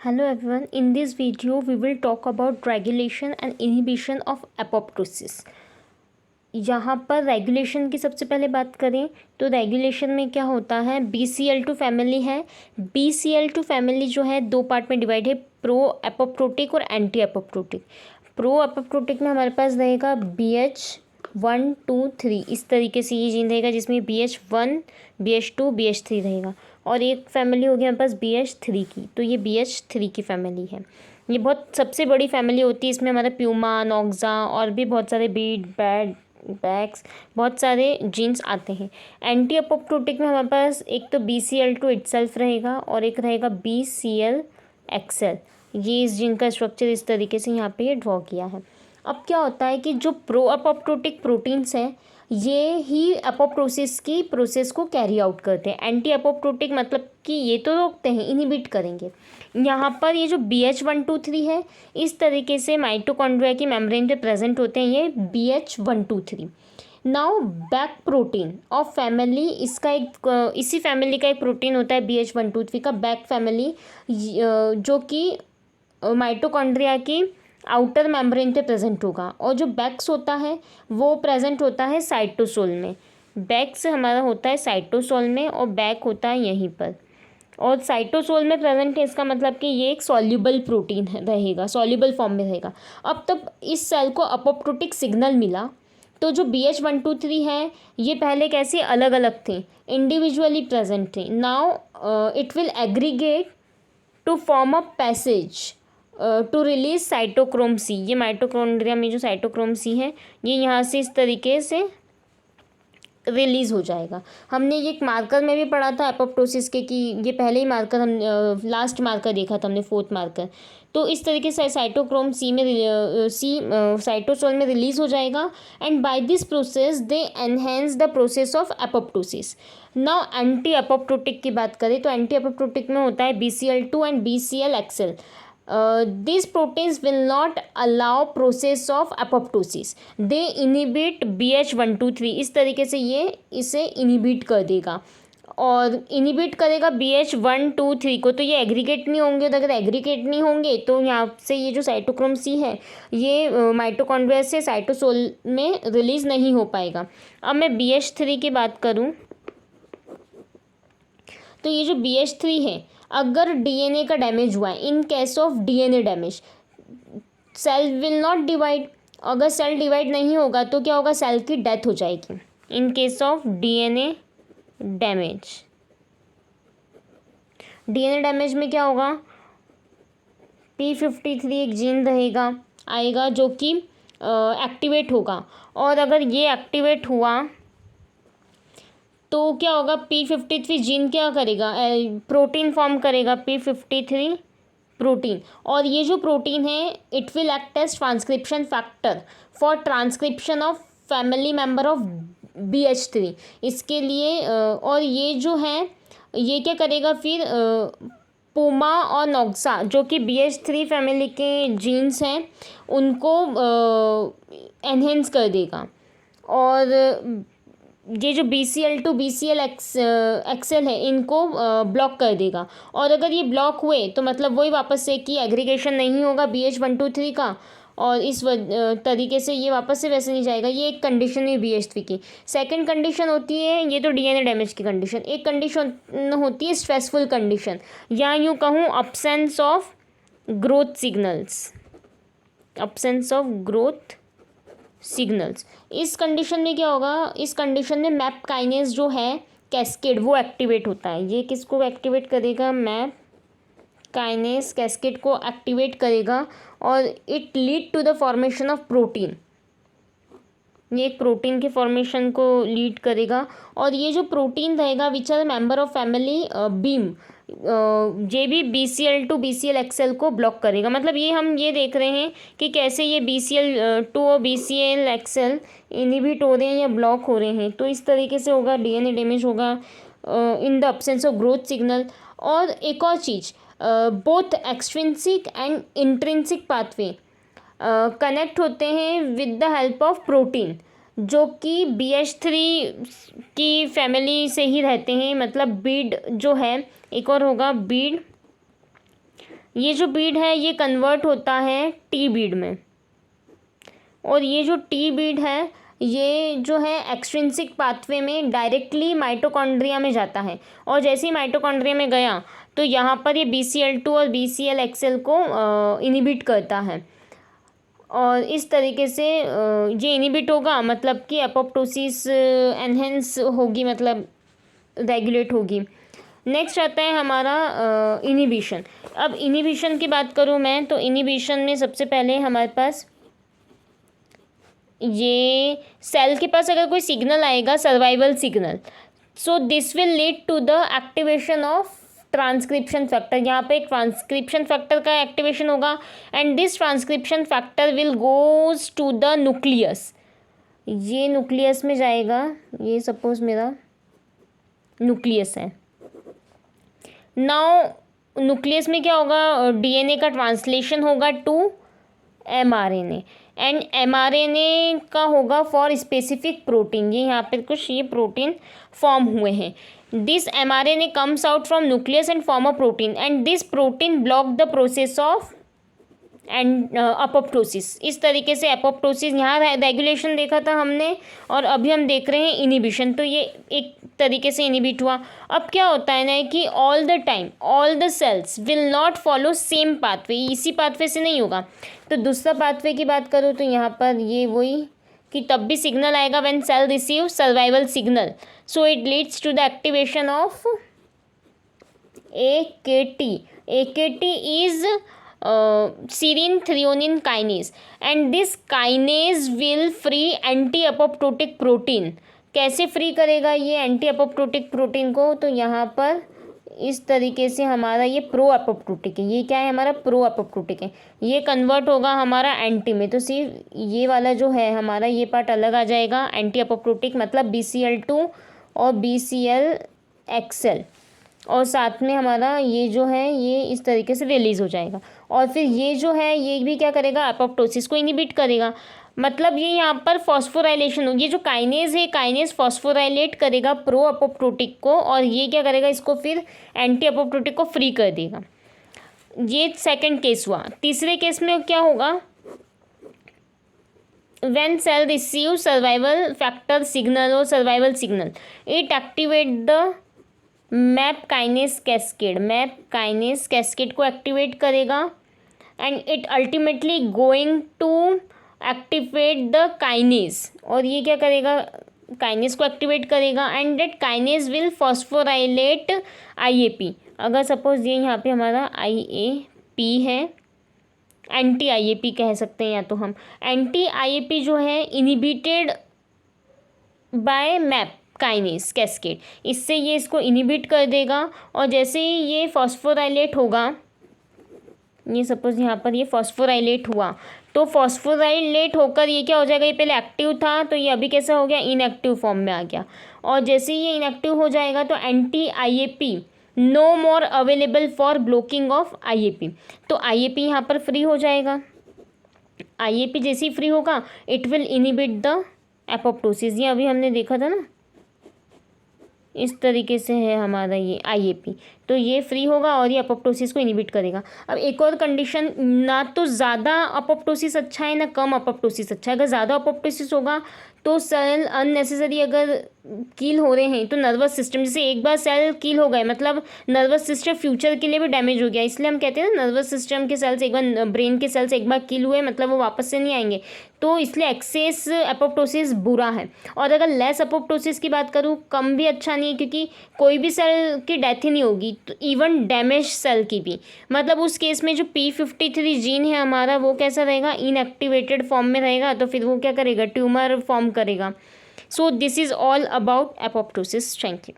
Hello everyone, in this video we will talk about regulation and inhibition of apoptosis. यहाँ पर regulation की सबसे पहले बात करें तो रेगुलेशन में क्या होता है, BCL2 फैमिली है। BCL2 फैमिली जो है दो पार्ट में डिवाइड है, प्रो एपोप्टोटिक और एंटी एपोप्टोटिक। प्रो एपोप्टोटिक में हमारे पास रहेगा BH1 2 3, इस तरीके से ये जीन रहेगा जिसमें BH1 BH2 BH3 रहेगा। और एक फैमिली होगी हमारे पास BH3 की, तो ये BH3 की फैमिली है। ये बहुत सबसे बड़ी फैमिली होती है, इसमें हमारा प्यूमा, नॉक्सा और भी बहुत सारे बीड बैक्स बहुत सारे जीन्स आते हैं। एंटी एपोप्टोटिक में हमारे पास एक तो BCL2 इटसेल्फ रहेगा और एक रहेगा BCLXL। ये इस जीन का स्ट्रक्चर इस तरीके से यहाँ पे ड्रॉ किया है। अब क्या होता है कि जो प्रो एपोप्टोटिक प्रोटीन्स हैं ये ही एपोप्टोसिस की प्रोसेस को कैरी आउट करते हैं। एंटी एपोप्टोटिक मतलब कि ये तो रोकते हैं, इनहिबिट करेंगे। यहाँ पर ये जो BH1 2 3 है इस तरीके से माइटोकॉन्ड्रिया की मेम्ब्रेन पे प्रेजेंट होते हैं ये BH1 2 3। Now back protein of family, इसका एक इसी फैमिली का एक प्रोटीन होता है BH1 2 3 का बैक फैमिली, जो कि माइटोकॉन्ड्रिया की आउटर मेम्ब्रेन पे प्रेजेंट होगा। और जो बैक्स होता है वो प्रेजेंट होता है साइटोसोल में। बैक्स हमारा होता है साइटोसोल में और बैक होता है यहीं पर। और साइटोसोल में प्रेजेंट है, इसका मतलब कि ये एक सॉल्युबल प्रोटीन रहेगा, सॉल्युबल फॉर्म में रहेगा। अब तब इस सेल को अपोप्टोटिक सिग्नल मिला, तो जो BH1 2 3 है ये पहले कैसे अलग अलग थे, इंडिविजुअली प्रेजेंट थे। Now it will aggregate to form a passage to release cytochrome C। ये माइटोकॉन्ड्रिया में जो साइटोक्रोम C है ये यहाँ से इस तरीके से रिलीज़ हो जाएगा। हमने ये एक मार्कर में भी पढ़ा था एपोप्टोसिस के कि ये पहले ही मार्कर हम लास्ट मार्कर देखा था हमने, फोर्थ मार्कर। तो इस तरीके से साइटोक्रोम C में साइटोसोल में रिलीज़ हो जाएगा and by this process they enhance the process of apoptosis. Now anti apoptotic की बात करें तो एंटी एपोप्टोटिक में होता है BCL2 and BCLXL। these proteins will not allow process of apoptosis, they inhibit BH1 2 3। इस तरीके से ये इसे इनिबिट कर देगा और इनिबिट करेगा BH1 2 3 को। तो ये एग्रीगेट नहीं होंगे, तो अगर एग्रीगेट नहीं होंगे तो यहाँ से ये जो साइटोक्रोम C है ये माइटोकॉन्ड्रिया से साइटोसोल में रिलीज़ नहीं हो पाएगा। अब मैं BH3 की बात करूँ तो ये जो BH3 है, अगर DNA का डैमेज हुआ है, in case of DNA damage cell will not divide. अगर सेल डिवाइड नहीं होगा तो क्या होगा, सेल की डेथ हो जाएगी इन case of DNA damage. DNA damage में क्या होगा, P53 एक जीन रहेगा आएगा जो कि एक्टिवेट होगा। और अगर ये एक्टिवेट हुआ तो क्या होगा, P53 जीन क्या करेगा, प्रोटीन फॉर्म करेगा P53 प्रोटीन। और ये जो प्रोटीन है it will act as transcription factor for transcription of family member of BH3 इसके लिए। और ये जो है ये क्या करेगा फिर, पूमा और नॉक्सा जो कि BH3 फैमिली के जीन्स हैं उनको एनहेंस कर देगा। और ये जो BCL2 BCLXL है इनको ब्लॉक कर देगा। और अगर ये ब्लॉक हुए तो मतलब वही वापस से कि एग्रीगेशन नहीं होगा BH1 2 3 का, और इस तरीके से ये वापस से वैसे नहीं जाएगा। ये एक कंडीशन है BH3 की। सेकंड कंडीशन होती है, ये तो DNA डैमेज की कंडीशन। एक कंडीशन होती है स्ट्रेसफुल कंडीशन, या यूँ कहूँ absence of growth signals, absence of growth signals. इस कंडीशन में क्या होगा, इस कंडीशन में मैप काइनेज जो है कैस्केड वो एक्टिवेट होता है। ये किसको एक्टिवेट करेगा, मैप काइनेज कैस्केड को एक्टिवेट करेगा और it lead to the formation of protein. ये एक प्रोटीन के फॉर्मेशन को लीड करेगा। और ये जो प्रोटीन रहेगा which are member of family Bim, ये भी BCL2 BCLXL को ब्लॉक करेगा। मतलब ये हम ये देख रहे हैं कि कैसे ये BCL2 और BCLXL इनहिबिट हो रहे हैं या ब्लॉक हो रहे हैं। तो इस तरीके से होगा, DNA डैमेज होगा in the absence of growth signal. और एक और चीज़, both extrinsic and intrinsic pathway connect होते हैं with the help of protein जो कि BH3 की फैमिली से ही रहते हैं। मतलब बीड जो है, एक और होगा बीड ये जो बीड है ये कन्वर्ट होता है टी बीड में, और ये जो टी बीड है ये जो है एक्सट्रिंसिक पाथवे में डायरेक्टली माइटोकॉन्ड्रिया में जाता है, और जैसे ही माइटोकॉन्ड्रिया में गया तो यहाँ पर ये BCL2 और BCLXL को इनिबिट करता है, और इस तरीके से ये इनिबिट होगा, मतलब कि एपोप्टोसिस एनहेंस होगी, मतलब रेगुलेट होगी। नेक्स्ट आता है हमारा इनिबिशन। अब इनिबिशन की बात करूँ मैं तो इनिबिशन में सबसे पहले हमारे पास ये सेल के पास अगर कोई सिग्नल आएगा, survival signal, so this will lead to the activation of transcription factor. यहाँ पे एक ट्रांसक्रिप्शन फैक्टर का एक्टिवेशन होगा, and this transcription factor will goes to the nucleus. ये न्यूक्लियस में जाएगा, ये सपोज मेरा न्यूक्लियस है। नाउ न्यूक्लियस में क्या होगा, DNA का ट्रांसलेशन होगा टू mRNA, एंड mRNA का होगा फॉर स्पेसिफिक प्रोटीन। ये यहाँ पर कुछ ये प्रोटीन फॉर्म हुए हैं। This mRNA comes out from nucleus and form a protein, and this protein block the process of and apoptosis. इस तरीके से एपोप्टोसिस, यहाँ रेगुलेशन देखा था हमने, और अभी हम देख रहे हैं इनिबिशन। तो ये एक तरीके से इनिबिट हुआ। अब क्या होता है ना कि all the time all the cells will not follow same pathway, इसी पाथवे से नहीं होगा। तो दूसरा पाथवे की बात करूँ तो यहाँ पर ये वही कि तब भी सिग्नल आएगा when cell receive survival signal, so it leads to the activation of AKT। AKT is serine threonine kinase, and this kinase will free anti apoptotic protein. कैसे फ्री करेगा ये एंटी एपोप्टोटिक प्रोटीन को, तो यहाँ पर इस तरीके से हमारा ये प्रो एपोप्टोटिक है, ये क्या है हमारा प्रो एपोप्टोटिक है, ये कन्वर्ट होगा हमारा एंटी में। तो सिर्फ ये वाला जो है हमारा ये पार्ट अलग आ जाएगा, एंटी एपोप्टोटिक मतलब BCL2 और BCLXL, और साथ में हमारा ये जो है ये इस तरीके से रिलीज़ हो जाएगा। और फिर ये जो है ये भी क्या करेगा, एपोप्टोसिस को इनिबिट करेगा। मतलब ये यहाँ पर फॉस्फोराइलेशन होगी, जो काइनेज है काइनेज फॉस्फोराइलेट करेगा प्रो एपोप्टोटिक को, और ये क्या करेगा इसको फिर एंटी एपोप्टोटिक को फ्री कर देगा। ये सेकंड केस हुआ। तीसरे केस में क्या होगा, when cell receive survival factor signal or survival signal, it activate the MAP kinase cascade, MAP kinase cascade को एक्टिवेट करेगा, and it ultimately going to activate the kinase, और ये क्या करेगा काइनेस को एक्टिवेट करेगा, and that kinase will phosphorylate IAP। अगर suppose ये यहाँ पे हमारा IAP है, एंटी IAP कह सकते हैं, या तो हम एंटी IAP जो है inhibited by MAP kinase cascade, इससे ये इसको इनिबिट कर देगा। और जैसे ही ये फॉस्फोराइलेट होगा, ये सपोज यहाँ पर ये फॉस्फोराइलेट हुआ, तो फॉस्फोराइलेट होकर ये क्या हो जाएगा, ये पहले एक्टिव था तो ये अभी कैसा हो गया, इनएक्टिव फॉर्म में आ गया। और जैसे ही ये इनएक्टिव हो जाएगा तो anti IAP no more available for blocking of IAP, तो IAP यहाँ पर फ्री हो जाएगा। IAP जैसे ही फ्री होगा it will inhibit the apoptosis. ये अभी हमने देखा था ना, इस तरीके से है हमारा ये IAP, तो ये फ्री होगा और ये अपोप्टोसिस को इनिबिट करेगा। अब एक और कंडीशन, ना तो ज़्यादा अपोप्टोसिस अच्छा है ना कम अपोप्टोसिस अच्छा है। अगर ज़्यादा अपोप्टोसिस होगा तो सेल अननेसेसरी अगर कील हो रहे हैं तो नर्वस सिस्टम, जैसे एक बार सेल कील हो गए मतलब नर्वस सिस्टम फ्यूचर के लिए भी डैमेज हो गया, इसलिए हम कहते हैं ना नर्वस सिस्टम के सेल्स एक बार, ब्रेन के सेल्स एक बार कील हुए मतलब वो वापस से नहीं आएंगे, तो इसलिए एक्सेस एपोप्टोसिस बुरा है। और अगर लेस एपोप्टोसिस की बात करूँ, कम भी अच्छा नहीं है, क्योंकि कोई भी सेल की डेथ ही नहीं होगी, तो इवन डैमेज सेल की भी, मतलब उस केस में जो P53 जीन है हमारा वो कैसा रहेगा, इनएक्टिवेटेड फॉर्म में रहेगा, तो फिर वो क्या करेगा, ट्यूमर फॉर्म करेगा। So this is all about apoptosis. Thank you.